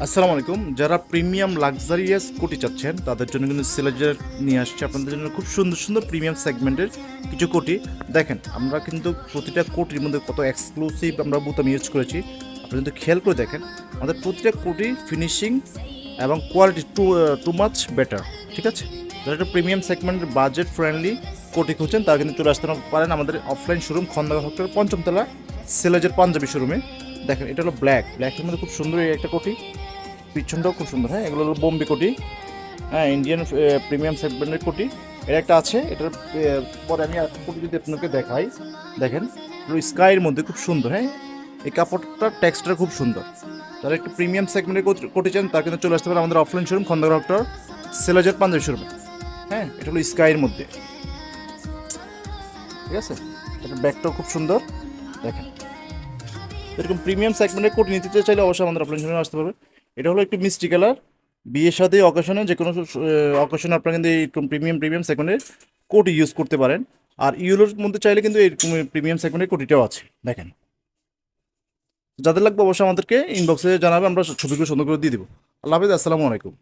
আসসালামু আলাইকুম। যারা প্রিমিয়াম লাক্সারিয়াস কোটি চাচ্ছেন তাদের জন্য কিন্তু সিলেজের নিয়ে আসছে আপনাদের জন্য খুব সুন্দর সুন্দর প্রিমিয়াম সেগমেন্টের কিছু কোটি। দেখেন আমরা কিন্তু প্রতিটা কোটির মধ্যে কত এক্সক্লুসিভ আমরা বোতাম ইউজ করেছি। আপনি কিন্তু খেয়াল করে দেখেন আমাদের প্রতিটা কোটি ফিনিশিং এবং কোয়ালিটি টু মাচ বেটার। ঠিক আছে, যারা একটা প্রিমিয়াম সেগমেন্টের বাজেট ফ্রেন্ডলি কোটি খুঁজছেন তারা কিন্তু চলে আসতে পারেন আমাদের অফলাইন শোরুম খন্দকার হক্টের পঞ্চমতলা সিলেজের পাঞ্জাবি শোরুমে। দেখেন এটা হলো ব্ল্যাকের মধ্যে খুব সুন্দর এই একটা কোটি, পিছনটাও খুব সুন্দর। হ্যাঁ, এগুলো হলো বোম্বে কোটি, হ্যাঁ ইন্ডিয়ান প্রিমিয়াম সেগমেন্টের কোটি। এর একটা আছে, এটার পরে আমি আর কোটি যদি আপনাকে দেখাই, দেখেন স্কাইয়ের মধ্যে খুব সুন্দর। হ্যাঁ, এই কাপড়টার টেক্সচার খুব সুন্দর। তারা একটু প্রিমিয়াম সেগমেন্টের কোটি চান তার কিন্তু চলে আসতে পারে আমাদের অফলাইন শোরুম খন্দকার ডক্টর সেলাজার পাঞ্জাবি শোরুমে। হ্যাঁ, এটা হলো স্কাইয়ের মধ্যে, ঠিক আছে। এটার ব্যাগটাও খুব সুন্দর। দেখেন এরকম প্রিমিয়াম সেগমেন্টের কোট নিতে চাইলে অবশ্যই আমাদের অফলাইন শোরুমে আসতে পারবে। এটা হলো একটু মিষ্টি কালার, বিয়ের সাথে অকেশনে যে কোনো অকেশনে আপনারা কিন্তু এইরকম প্রিমিয়াম সেগমেন্টের কোট ইউজ করতে পারেন। আর ইউরোর মধ্যে চাইলে কিন্তু এরকম প্রিমিয়াম সেগমেন্টের কোটিটাও আছে। দেখেন যাদের লাগবে অবশ্যই আমাদেরকে ইনবক্সে জানাবে, আমরা ছবিগুলো সুন্দর করে দিয়ে দেবো। আল্লাহ হাফিজ, আসসালামু আলাইকুম।